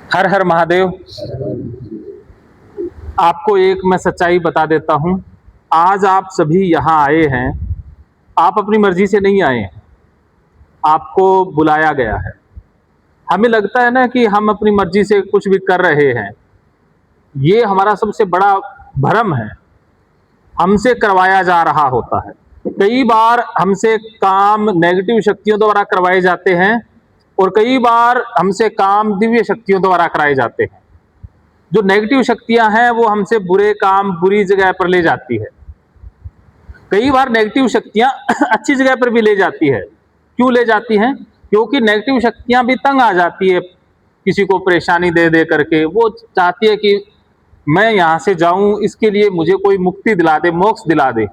हर हर महादेव। आपको एक मैं सच्चाई बता देता हूं। आज आप सभी यहाँ आए हैं, आप अपनी मर्जी से नहीं आए हैं, आपको बुलाया गया है। हमें लगता है ना कि हम अपनी मर्जी से कुछ भी कर रहे हैं, ये हमारा सबसे बड़ा भ्रम है। हमसे करवाया जा रहा होता है। कई बार हमसे काम नेगेटिव शक्तियों द्वारा करवाए जाते हैं और कई बार हमसे काम दिव्य शक्तियों द्वारा कराए जाते हैं। जो नेगेटिव शक्तियां हैं वो हमसे बुरे काम, बुरी जगह पर ले जाती है। कई बार नेगेटिव शक्तियां अच्छी जगह पर भी ले जाती है। क्यों ले जाती हैं? क्योंकि नेगेटिव शक्तियां भी तंग आ जाती है, किसी को परेशानी दे दे करके। वो चाहती है कि मैं यहां से जाऊं, इसके लिए मुझे कोई मुक्ति दिला दे, मोक्ष दिला दे।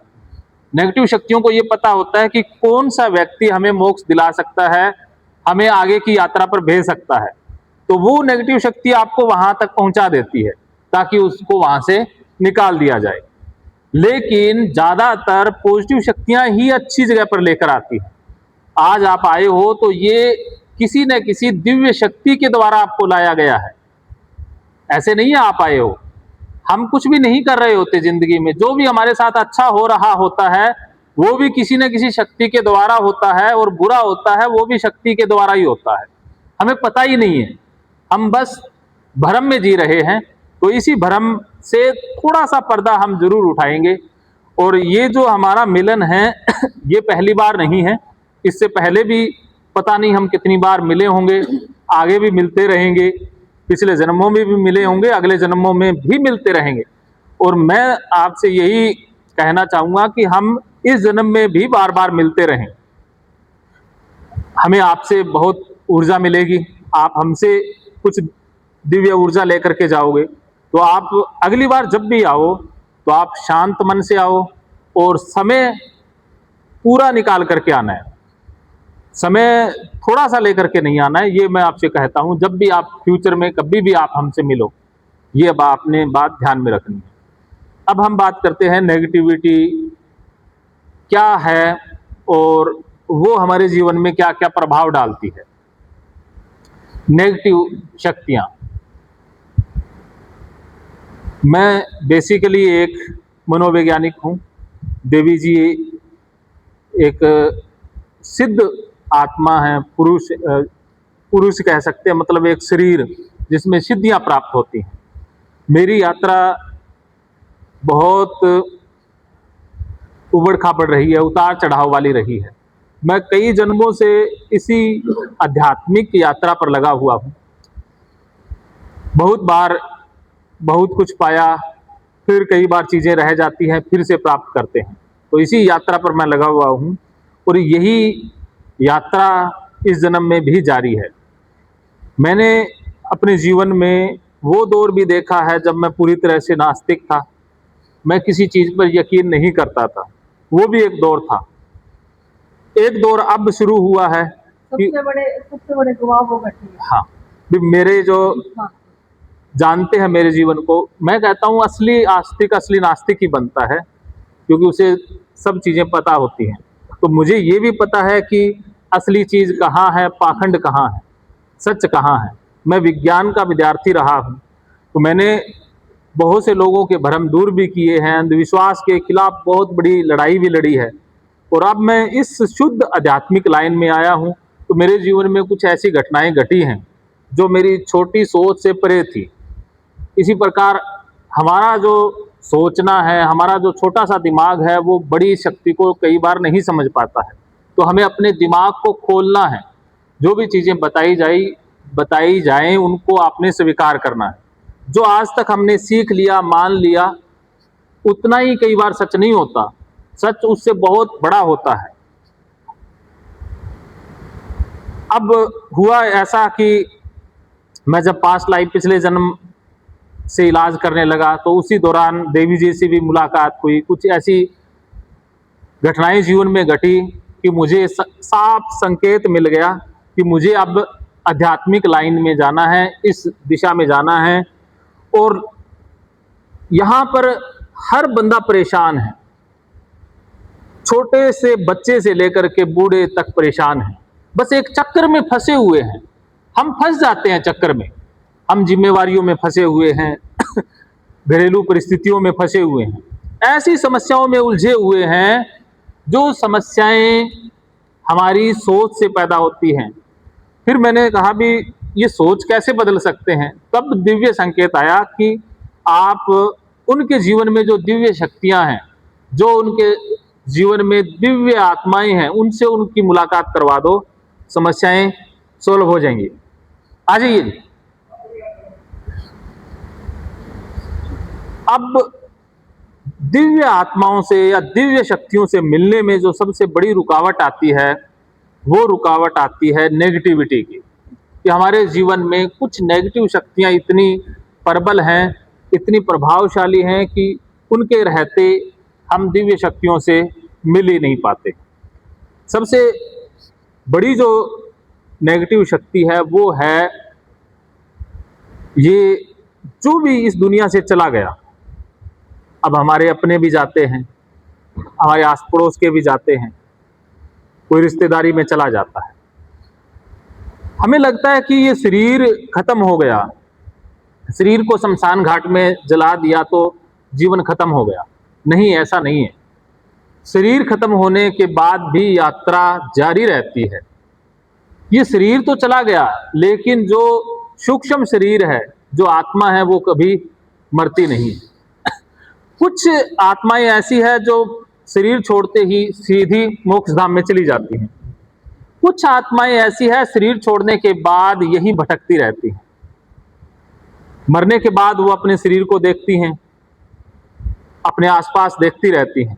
नेगेटिव शक्तियों को ये पता होता है कि कौन सा व्यक्ति हमें मोक्ष दिला सकता है, हमें आगे की यात्रा पर भेज सकता है। तो वो नेगेटिव शक्ति आपको वहां तक पहुंचा देती है ताकि उसको वहां से निकाल दिया जाए। लेकिन ज्यादातर पॉजिटिव शक्तियां ही अच्छी जगह पर लेकर आती हैं। आज आप आए हो तो ये किसी न किसी दिव्य शक्ति के द्वारा आपको लाया गया है। ऐसे नहीं है आप आए हो। हम कुछ भी नहीं कर रहे होते जिंदगी में। जो भी हमारे साथ अच्छा हो रहा होता है वो भी किसी न किसी शक्ति के द्वारा होता है, और बुरा होता है वो भी शक्ति के द्वारा ही होता है। हमें पता ही नहीं है, हम बस भ्रम में जी रहे हैं। तो इसी भ्रम से थोड़ा सा पर्दा हम जरूर उठाएंगे। और ये जो हमारा मिलन है ये पहली बार नहीं है, इससे पहले भी पता नहीं हम कितनी बार मिले होंगे, आगे भी मिलते रहेंगे, पिछले जन्मों में भी मिले होंगे, अगले जन्मों में भी मिलते रहेंगे। और मैं आपसे यही कहना चाहूंगा कि हम इस जन्म में भी बार बार मिलते रहें। हमें आपसे बहुत ऊर्जा मिलेगी, आप हमसे कुछ दिव्य ऊर्जा लेकर के जाओगे। तो आप अगली बार जब भी आओ तो आप शांत मन से आओ और समय पूरा निकाल करके आना है। समय थोड़ा सा लेकर के नहीं आना है, ये मैं आपसे कहता हूं। जब भी आप फ्यूचर में कभी भी आप हमसे मिलो, ये अब आपने बात ध्यान में रखनी है। अब हम बात करते हैं नेगेटिविटी क्या है और वो हमारे जीवन में क्या क्या प्रभाव डालती है। नेगेटिव शक्तियां, मैं बेसिकली एक मनोवैज्ञानिक हूं। देवी जी एक सिद्ध आत्मा है, पुरुष कह सकते हैं, मतलब एक शरीर जिसमें सिद्धियां प्राप्त होती हैं। मेरी यात्रा बहुत उबड़ खाबड़ रही है, उतार चढ़ाव वाली रही है। मैं कई जन्मों से इसी आध्यात्मिक यात्रा पर लगा हुआ हूं। बहुत बार बहुत कुछ पाया, फिर कई बार चीजें रह जाती हैं, फिर से प्राप्त करते हैं। तो इसी यात्रा पर मैं लगा हुआ हूं और यही यात्रा इस जन्म में भी जारी है। मैंने अपने जीवन में वो दौर भी देखा है जब मैं पूरी तरह से नास्तिक था, मैं किसी चीज पर यकीन नहीं करता था। वो भी एक दौर था। एक दौर अब शुरू हुआ है कि सबसे बड़े गवाह वो घटी है। हाँ, मेरे जो जानते हैं मेरे जीवन को, मैं कहता हूँ असली आस्तिक असली नास्तिक ही बनता है, क्योंकि उसे सब चीजें पता होती हैं। तो मुझे ये भी पता है कि असली चीज कहाँ है, पाखंड कहाँ है, सच कहाँ है। मैं विज्ञान का विद्यार्थी रहा हूँ, तो मैंने बहुत से लोगों के भ्रम दूर भी किए हैं, अंधविश्वास के खिलाफ बहुत बड़ी लड़ाई भी लड़ी है। और अब मैं इस शुद्ध आध्यात्मिक लाइन में आया हूँ, तो मेरे जीवन में कुछ ऐसी घटनाएं घटी हैं जो मेरी छोटी सोच से परे थी। इसी प्रकार हमारा जो सोचना है, हमारा जो छोटा सा दिमाग है, वो बड़ी शक्ति को कई बार नहीं समझ पाता है। तो हमें अपने दिमाग को खोलना है। जो भी चीज़ें बताई जाएं उनको आपने स्वीकार करना है। जो आज तक हमने सीख लिया, मान लिया, उतना ही कई बार सच नहीं होता। सच उससे बहुत बड़ा होता है। अब हुआ ऐसा कि मैं जब पास्ट लाइफ पिछले जन्म से इलाज करने लगा, तो उसी दौरान देवी जी से भी मुलाकात हुई। कुछ ऐसी घटनाएं जीवन में घटी कि मुझे साफ संकेत मिल गया कि मुझे अब आध्यात्मिक लाइन में जाना है, इस दिशा में जाना है। और यहाँ पर हर बंदा परेशान है, छोटे से बच्चे से लेकर के बूढ़े तक परेशान है। बस एक चक्कर में फंसे हुए हैं। हम फंस जाते हैं चक्कर में। हम जिम्मेवारियों में फंसे हुए हैं, घरेलू परिस्थितियों में फंसे हुए हैं, ऐसी समस्याओं में उलझे हुए हैं जो समस्याएं हमारी सोच से पैदा होती हैं। फिर मैंने कहा भी ये सोच कैसे बदल सकते हैं। तब दिव्य संकेत आया कि आप उनके जीवन में जो दिव्य शक्तियां हैं, जो उनके जीवन में दिव्य आत्माएं हैं, उनसे उनकी मुलाकात करवा दो, समस्याएं सोल्व हो जाएंगी। आ जाइए जी। अब दिव्य आत्माओं से या दिव्य शक्तियों से मिलने में जो सबसे बड़ी रुकावट आती है, वो रुकावट आती है नेगेटिविटी की, कि हमारे जीवन में कुछ नेगेटिव शक्तियां इतनी प्रबल हैं, इतनी प्रभावशाली हैं कि उनके रहते हम दिव्य शक्तियों से मिल ही नहीं पाते। सबसे बड़ी जो नेगेटिव शक्ति है वो है ये जो भी इस दुनिया से चला गया। अब हमारे अपने भी जाते हैं, हमारे आस पड़ोस के भी जाते हैं, कोई रिश्तेदारी में चला जाता है। हमें लगता है कि ये शरीर खत्म हो गया, शरीर को शमशान घाट में जला दिया तो जीवन खत्म हो गया। नहीं, ऐसा नहीं है। शरीर खत्म होने के बाद भी यात्रा जारी रहती है। ये शरीर तो चला गया, लेकिन जो सूक्ष्म शरीर है, जो आत्मा है, वो कभी मरती नहीं। कुछ आत्माएं ऐसी है जो शरीर छोड़ते ही सीधी मोक्ष धाम में चली जाती हैं। कुछ आत्माएं ऐसी है शरीर छोड़ने के बाद यही भटकती रहती हैं। मरने के बाद वो अपने शरीर को देखती हैं, अपने आसपास देखती रहती हैं,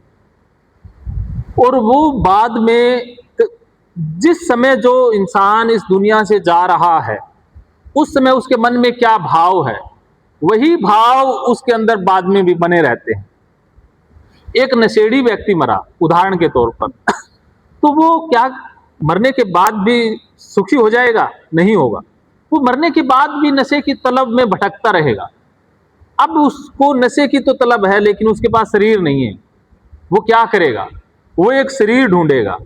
और वो बाद में जिस समय जो इंसान इस दुनिया से जा रहा है, उस समय उसके मन में क्या भाव है, वही भाव उसके अंदर बाद में भी बने रहते हैं। एक नशेड़ी व्यक्ति मरा उदाहरण के तौर पर, तो वो क्या मरने के बाद भी सुखी हो जाएगा? नहीं होगा। वो मरने के बाद भी नशे की तलब में भटकता रहेगा। अब उसको नशे की तो तलब है, लेकिन उसके पास शरीर नहीं है। वो क्या करेगा? वो एक शरीर ढूंढेगा।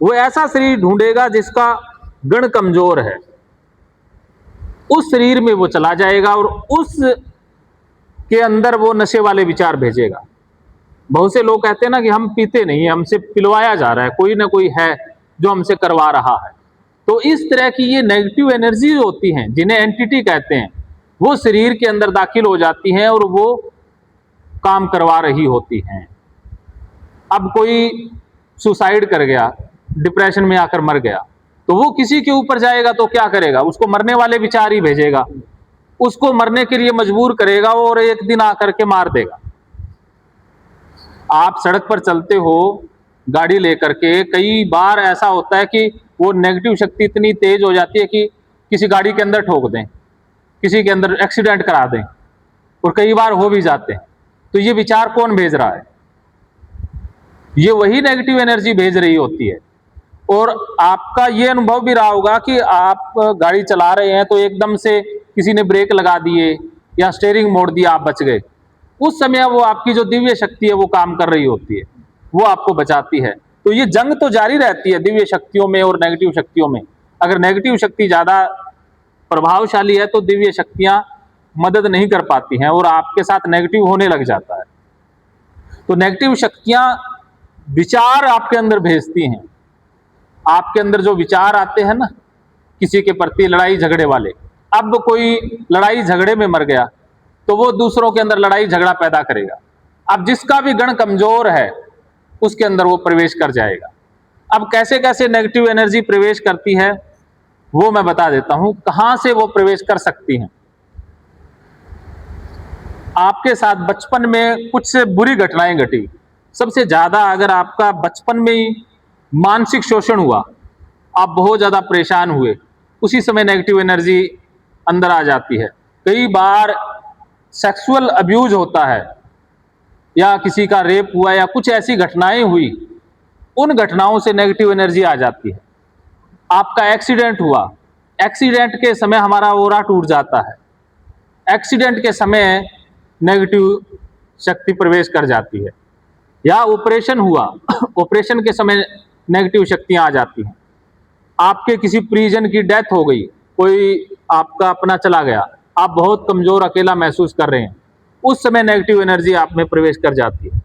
वो ऐसा शरीर ढूंढेगा जिसका गण कमजोर है। उस शरीर में वो चला जाएगा और उस के अंदर वो नशे वाले विचार भेजेगा। बहुत से लोग कहते हैं ना कि हम पीते नहीं, हमसे पिलवाया जा रहा है, कोई ना कोई है जो हमसे करवा रहा है। तो इस तरह की ये नेगेटिव एनर्जी होती हैं, जिन्हें एंटिटी कहते हैं, वो शरीर के अंदर दाखिल हो जाती हैं और वो काम करवा रही होती हैं। अब कोई सुसाइड कर गया, डिप्रेशन में आकर मर गया, तो वो किसी के ऊपर जाएगा तो क्या करेगा? उसको मरने वाले विचार ही भेजेगा, उसको मरने के लिए मजबूर करेगा और एक दिन आकर के मार देगा। आप सड़क पर चलते हो गाड़ी लेकर के, कई बार ऐसा होता है कि वो नेगेटिव शक्ति इतनी तेज हो जाती है कि किसी गाड़ी के अंदर ठोक दें, किसी के अंदर एक्सीडेंट करा दें, और कई बार हो भी जाते हैं। तो ये विचार कौन भेज रहा है? ये वही नेगेटिव एनर्जी भेज रही होती है। और आपका ये अनुभव भी रहा होगा कि आप गाड़ी चला रहे हैं तो एकदम से किसी ने ब्रेक लगा दिए या स्टीयरिंग मोड़ दिया, आप बच गए। उस समय वो आपकी जो दिव्य शक्ति है वो काम कर रही होती है, वो आपको बचाती है। तो ये जंग तो जारी रहती है दिव्य शक्तियों में और नेगेटिव शक्तियों में। अगर नेगेटिव शक्ति ज्यादा प्रभावशाली है तो दिव्य शक्तियां मदद नहीं कर पाती हैं और आपके साथ नेगेटिव होने लग जाता है। तो नेगेटिव शक्तियां विचार आपके अंदर भेजती हैं। आपके अंदर जो विचार आते हैं ना, किसी के प्रति लड़ाई झगड़े वाले, अब कोई लड़ाई झगड़े में मर गया तो वो दूसरों के अंदर लड़ाई झगड़ा पैदा करेगा। अब जिसका भी गण कमजोर है उसके अंदर वो प्रवेश कर जाएगा। अब कैसे कैसे नेगेटिव एनर्जी प्रवेश करती है वो मैं बता देता हूं, कहां से वो प्रवेश कर सकती हैं। आपके साथ बचपन में कुछ बुरी घटनाएं घटी, सबसे ज्यादा अगर आपका बचपन में ही मानसिक शोषण हुआ, आप बहुत ज्यादा परेशान हुए, उसी समय नेगेटिव एनर्जी अंदर आ जाती है। कई बार सेक्सुअल अब्यूज होता है या किसी का रेप हुआ या कुछ ऐसी घटनाएं हुई, उन घटनाओं से नेगेटिव एनर्जी आ जाती है। आपका एक्सीडेंट हुआ, एक्सीडेंट के समय हमारा ओरा टूट जाता है, एक्सीडेंट के समय नेगेटिव शक्ति प्रवेश कर जाती है। या ऑपरेशन हुआ, ऑपरेशन के समय नेगेटिव शक्तियां आ जाती हैं। आपके किसी परिजन की डेथ हो गई, कोई आपका अपना चला गया, आप बहुत कमजोर अकेला महसूस कर रहे हैं, उस समय नेगेटिव एनर्जी आप में प्रवेश कर जाती है।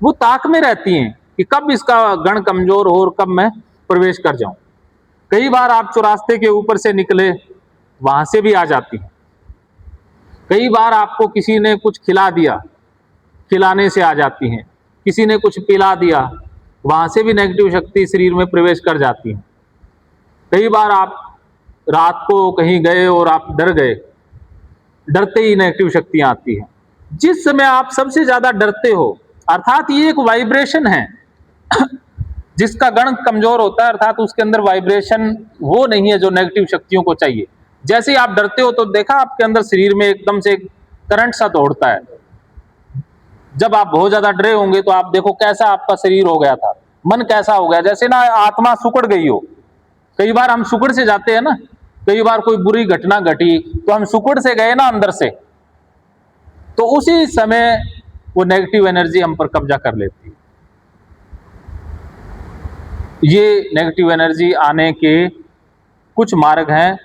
वो ताक में रहती हैं कि कब इसका गण कमजोर हो और कब मैं प्रवेश कर जाऊं। कई बार आप चौरास्ते के ऊपर से निकले, वहां से भी आ जाती है। कई बार आपको किसी ने कुछ खिला दिया, खिलाने से आ जाती हैं। किसी ने कुछ पिला दिया, वहां से भी नेगेटिव शक्ति शरीर में प्रवेश कर जाती है। कई बार आप रात को कहीं गए और आप डर गए, डरते ही नेगेटिव शक्तियां आती हैं। जिस समय आप सबसे ज्यादा डरते हो, अर्थात ये एक वाइब्रेशन है जिसका गण कमजोर होता है, अर्थात उसके अंदर वाइब्रेशन वो नहीं है जो नेगेटिव शक्तियों को चाहिए। जैसे ही आप डरते हो तो देखा आपके अंदर शरीर में एकदम से करंट सा दौड़ता है। जब आप बहुत ज्यादा डरे होंगे तो आप देखो कैसा आपका शरीर हो गया था, मन कैसा हो गया, जैसे ना आत्मा सुकड़ गई हो। कई बार हम सुकड़ से जाते हैं ना, कई बार कोई बुरी घटना घटी तो हम सुकड़ से गए ना अंदर से, तो उसी समय वो नेगेटिव एनर्जी हम पर कब्जा कर लेती है। ये नेगेटिव एनर्जी आने के कुछ मार्ग हैं।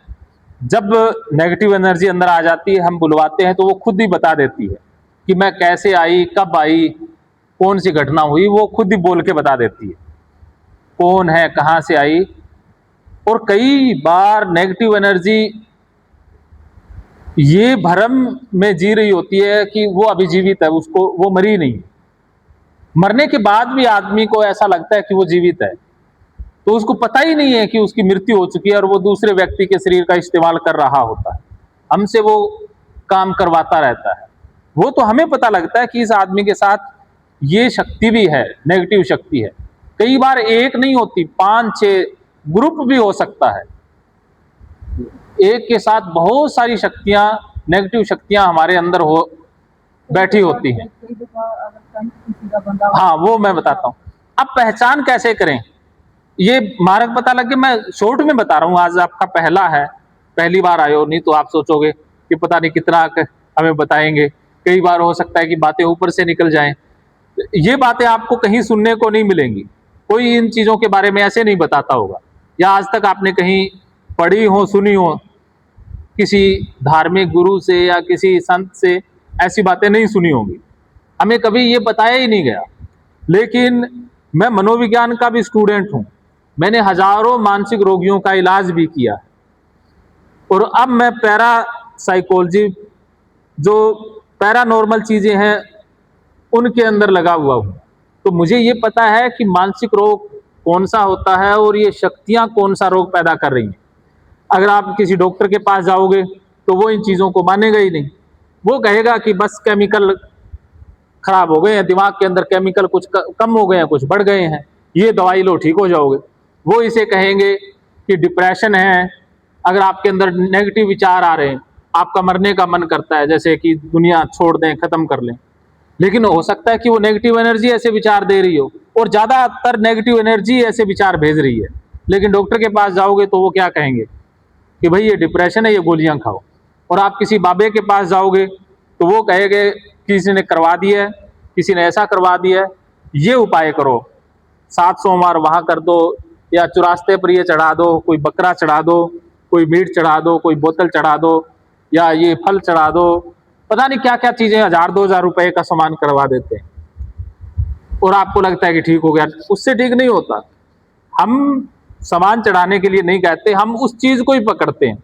जब नेगेटिव एनर्जी अंदर आ जाती है, हम बुलवाते हैं तो वो खुद ही बता देती है कि मैं कैसे आई, कब आई, कौन सी घटना हुई, वो खुद ही बोल के बता देती है कौन है, कहां से आई। और कई बार नेगेटिव एनर्जी ये भ्रम में जी रही होती है कि वो अभी जीवित है, उसको वो मरी नहीं। मरने के बाद भी आदमी को ऐसा लगता है कि वो जीवित है, तो उसको पता ही नहीं है कि उसकी मृत्यु हो चुकी है और वो दूसरे व्यक्ति के शरीर का इस्तेमाल कर रहा होता है, हमसे वो काम करवाता रहता है। वो तो हमें पता लगता है कि इस आदमी के साथ ये शक्ति भी है, नेगेटिव शक्ति है। कई बार एक नहीं होती, 5-6 ग्रुप भी हो सकता है। एक के साथ बहुत सारी शक्तियां, नेगेटिव शक्तियां हमारे अंदर हो बैठी होती हैं। कई दफा अगर कंठ किसी का बंधा हो, हाँ, वो मैं बताता हूँ। अब पहचान कैसे करें, ये मार्ग पता लगे। मैं शॉर्ट में बता रहा हूँ, आज आपका पहला है, पहली बार आए हो, नहीं तो आप सोचोगे कि पता नहीं कितना हमें बताएंगे। कई बार हो सकता है कि बातें ऊपर से निकल जाएं। ये बातें आपको कहीं सुनने को नहीं मिलेंगी, कोई इन चीजों के बारे में ऐसे नहीं बताता होगा, या आज तक आपने कहीं पढ़ी हो, सुनी हो, किसी धार्मिक गुरु से या किसी संत से ऐसी बातें नहीं सुनी होंगी। हमें कभी ये बताया ही नहीं गया। लेकिन मैं मनोविज्ञान का भी स्टूडेंट हूं, मैंने हजारों मानसिक रोगियों का इलाज भी किया, और अब मैं पैरा साइकोलॉजी, जो पैरानॉर्मल चीजें हैं, उनके अंदर लगा हुआ हूं। तो मुझे ये पता है कि मानसिक रोग कौन सा होता है और ये शक्तियां कौन सा रोग पैदा कर रही हैं। अगर आप किसी डॉक्टर के पास जाओगे तो वो इन चीजों को मानेगा ही नहीं। वो कहेगा कि बस केमिकल खराब हो गए हैं, दिमाग के अंदर केमिकल कुछ कम हो गए हैं, कुछ बढ़ गए हैं, ये दवाई लो ठीक हो जाओगे। वो इसे कहेंगे कि डिप्रेशन है, अगर आपके अंदर नेगेटिव विचार आ रहे हैं, आपका मरने का मन करता है, जैसे कि दुनिया छोड़ दें, खत्म कर लें। लेकिन हो सकता है कि वो नेगेटिव एनर्जी ऐसे विचार दे रही हो, और ज्यादातर नेगेटिव एनर्जी ऐसे विचार भेज रही है। लेकिन डॉक्टर के पास जाओगे तो वो क्या कहेंगे कि भाई ये डिप्रेशन है, ये गोलियां खाओ। और आप किसी बाबे के पास जाओगे तो वो कहेंगे किसी ने करवा दिया है, किसी ने ऐसा करवा दिया है, ये उपाय करो, 7 सोमवार वहां कर दो, या चौरास्ते पर ये चढ़ा दो, कोई बकरा चढ़ा दो, कोई मीट चढ़ा दो, कोई बोतल चढ़ा दो, या ये फल चढ़ा दो, पता नहीं क्या क्या चीजें 1000-2000 रुपए का सामान करवा देते हैं, और आपको लगता है कि ठीक हो गया। उससे ठीक नहीं होता। हम सामान चढ़ाने के लिए नहीं कहते, हम उस चीज को ही पकड़ते हैं,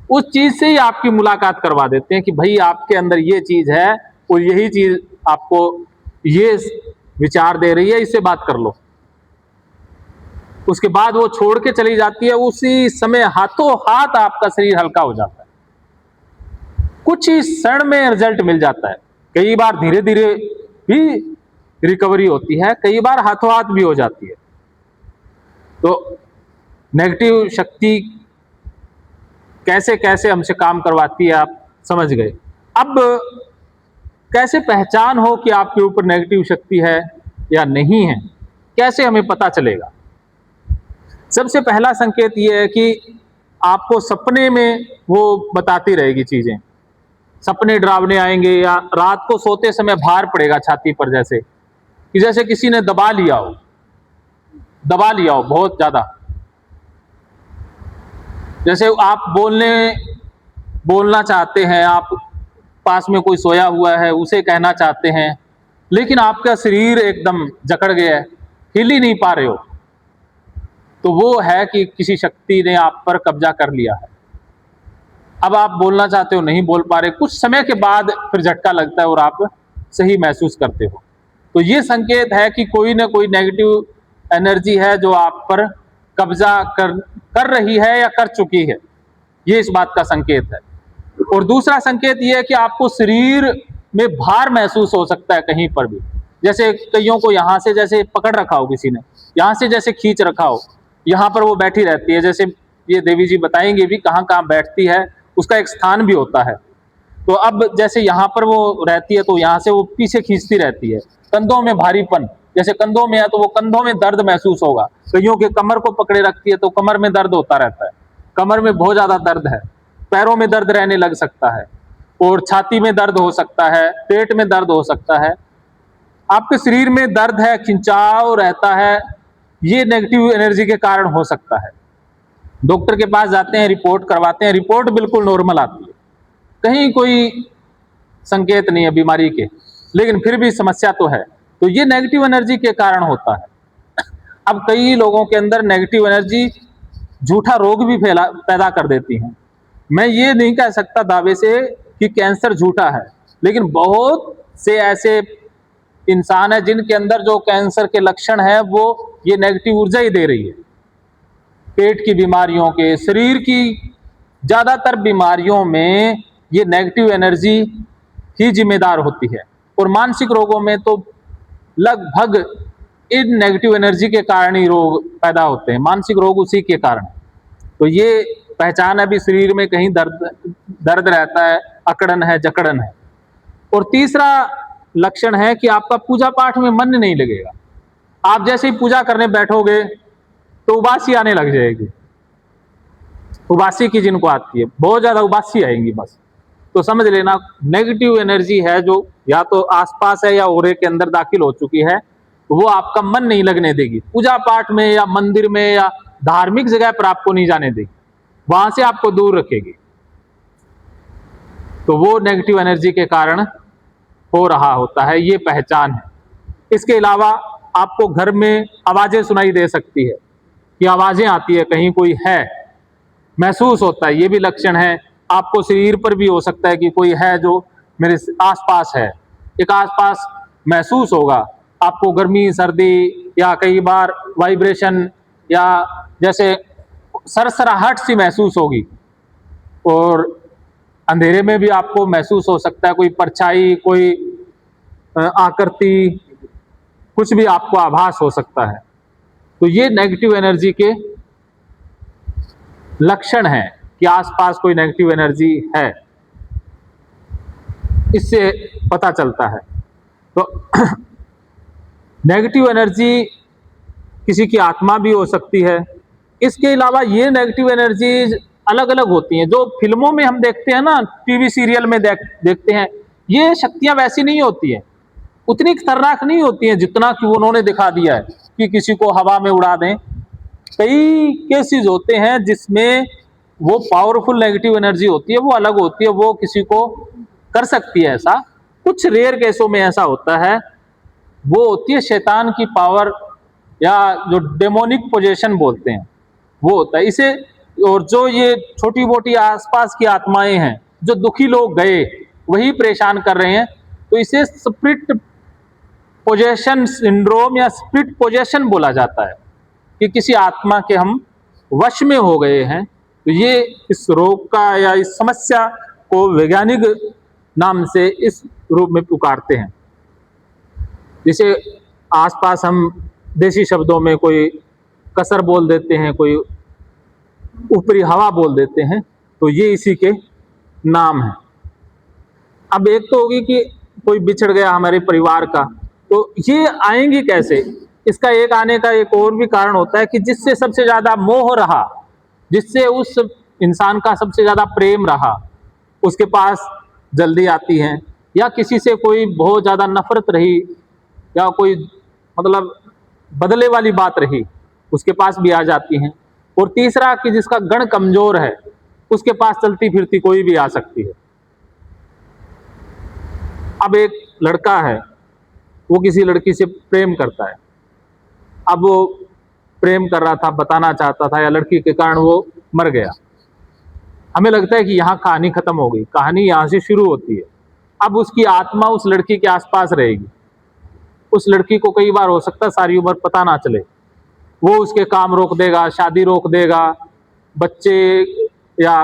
उस चीज से ही आपकी मुलाकात करवा देते हैं कि भाई आपके अंदर ये चीज है और यही चीज आपको ये विचार दे रही है, इससे बात कर लो। उसके बाद वो छोड़ के चली जाती है, उसी समय हाथों हाथ आपका शरीर हल्का हो जाता है, कुछ ही क्षण में रिजल्ट मिल जाता है। कई बार धीरे धीरे भी रिकवरी होती है, कई बार हाथों हाथ भी हो जाती है। तो नेगेटिव शक्ति कैसे कैसे हमसे काम करवाती है, आप समझ गए। अब कैसे पहचान हो कि आपके ऊपर नेगेटिव शक्ति है या नहीं है, कैसे हमें पता चलेगा? सबसे पहला संकेत यह है कि आपको सपने में वो बताती रहेगी चीजें, सपने डरावने आएंगे, या रात को सोते समय भार पड़ेगा छाती पर, जैसे कि जैसे किसी ने दबा लिया हो बहुत ज्यादा। जैसे आप बोलने बोलना चाहते हैं, आप पास में कोई सोया हुआ है उसे कहना चाहते हैं, लेकिन आपका शरीर एकदम जकड़ गया है, हिल ही नहीं पा रहे हो, तो वो है कि किसी शक्ति ने आप पर कब्जा कर लिया है। अब आप बोलना चाहते हो, नहीं बोल पा रहे, कुछ समय के बाद फिर झटका लगता है और आप सही महसूस करते हो। तो ये संकेत है कि कोई ना कोई नेगेटिव एनर्जी है जो आप पर कब्जा कर रही है या कर चुकी है, ये इस बात का संकेत है। और दूसरा संकेत ये है कि आपको शरीर में भार महसूस हो सकता है कहीं पर भी, जैसे कईयों को यहाँ से जैसे पकड़ रखा हो, किसी ने यहाँ से जैसे खींच रखा हो, यहाँ पर वो बैठी रहती है, जैसे ये देवी जी बताएंगे भी कहाँ कहाँ बैठती है, उसका एक स्थान भी होता है। तो अब जैसे यहाँ पर वो रहती है तो यहाँ से वो पीछे खींचती रहती है। कंधों में भारीपन, जैसे कंधों में है तो वो कंधों में दर्द महसूस होगा, कईयों के कमर को पकड़े रखती है तो कमर में दर्द होता रहता है, कमर में बहुत ज्यादा दर्द है, पैरों में दर्द रहने लग सकता है, और छाती में दर्द हो सकता है, पेट में दर्द हो सकता है, आपके शरीर में दर्द है, खिंचाव रहता है, ये नेगेटिव एनर्जी के कारण हो सकता है। डॉक्टर के पास जाते हैं, रिपोर्ट करवाते हैं, रिपोर्ट बिल्कुल नॉर्मल आती है, कहीं कोई संकेत नहीं है बीमारी के, लेकिन फिर भी समस्या तो है। तो ये नेगेटिव एनर्जी के कारण होता है। अब कई लोगों के अंदर नेगेटिव एनर्जी झूठा रोग भी पैदा कर देती हैं। मैं ये नहीं कह सकता दावे से कि कैंसर झूठा है, लेकिन बहुत से ऐसे इंसान है जिनके अंदर जो कैंसर के लक्षण है वो ये नेगेटिव ऊर्जा ही दे रही है। पेट की बीमारियों के, शरीर की ज्यादातर बीमारियों में ये नेगेटिव एनर्जी ही जिम्मेदार होती है, और मानसिक रोगों में तो लगभग इन नेगेटिव एनर्जी के कारण ही रोग पैदा होते हैं, मानसिक रोग उसी के कारण। तो ये पहचान है भी, शरीर में कहीं दर्द रहता है, अकड़न है, जकड़न है। और तीसरा लक्षण है कि आपका पूजा पाठ में मन नहीं लगेगा, आप जैसे ही पूजा करने बैठोगे तो उबासी आने लग जाएगी, उबासी की जिनको आती है, बहुत ज्यादा उबासी आएंगी बस। तो समझ लेना नेगेटिव एनर्जी है जो या तो आसपास है या ओरे के अंदर दाखिल हो चुकी है, वो आपका मन नहीं लगने देगी, पूजा पाठ में या मंदिर में या धार्मिक जगह पर आपको नहीं जाने देगी, वहां से आपको दूर रखेगी। तो वो नेगेटिव एनर्जी के कारण हो रहा होता है, ये पहचान है। इसके अलावा आपको घर में आवाजें सुनाई दे सकती है, कि आवाजें आती है, कहीं कोई है, महसूस होता है, ये भी लक्षण है। आपको शरीर पर भी हो सकता है कि कोई है जो मेरे आसपास है, एक आसपास महसूस होगा आपको, गर्मी सर्दी, या कई बार वाइब्रेशन, या जैसे सरसराहट सी महसूस होगी। और अंधेरे में भी आपको महसूस हो सकता है, कोई परछाई, कोई आकृति, कुछ भी आपको आभास हो सकता है। तो ये नेगेटिव एनर्जी के लक्षण हैं कि आसपास कोई नेगेटिव एनर्जी है, इससे पता चलता है। तो नेगेटिव एनर्जी किसी की आत्मा भी हो सकती है। इसके अलावा ये नेगेटिव एनर्जीज अलग अलग होती हैं, जो फिल्मों में हम देखते हैं ना, टीवी सीरियल में देखते हैं, ये शक्तियां वैसी नहीं होती हैं, उतनी खतरनाक नहीं होती हैं जितना कि उन्होंने दिखा दिया है कि किसी को हवा में उड़ा दें। कई केसेस होते हैं जिसमें वो पावरफुल नेगेटिव एनर्जी होती है, वो अलग होती है, वो किसी को कर सकती है ऐसा। कुछ रेयर केसों में ऐसा होता है, वो होती है शैतान की पावर, या जो डेमोनिक पोजेशन बोलते हैं, वो होता है इसे। और जो ये छोटी मोटी आसपास की आत्माएं हैं, जो दुखी लोग गए वही परेशान कर रहे हैं, तो इसे स्पिरिट पोजेशन सिंड्रोम या स्पिरिट पोजेशन बोला जाता है, कि किसी आत्मा के हम वश में हो गए हैं। तो ये इस रोग का या इस समस्या को वैज्ञानिक नाम से इस रूप में पुकारते हैं। जिसे आसपास हम देसी शब्दों में कोई कसर बोल देते हैं, कोई ऊपरी हवा बोल देते हैं, तो ये इसी के नाम है। अब एक तो होगी कि कोई बिछड़ गया हमारे परिवार का, तो ये आएंगी कैसे? इसका एक आने का एक और भी कारण होता है कि जिससे सबसे ज्यादा मोह रहा, जिससे उस इंसान का सबसे ज्यादा प्रेम रहा, उसके पास जल्दी आती हैं, या किसी से कोई बहुत ज्यादा नफरत रही, या कोई मतलब बदले वाली बात रही, उसके पास भी आ जाती हैं। और तीसरा कि जिसका गण कमजोर है, उसके पास चलती फिरती कोई भी आ सकती है। अब एक लड़का है, वो किसी लड़की से प्रेम करता है। अब वो प्रेम कर रहा था, बताना चाहता था, या लड़की के कारण वो मर गया। हमें लगता है कि यहाँ कहानी खत्म हो गई, कहानी यहाँ से शुरू होती है। अब उसकी आत्मा उस लड़की के आसपास रहेगी। उस लड़की को कई बार हो सकता है सारी उम्र पता ना चले, वो उसके काम रोक देगा, शादी रोक देगा, बच्चे या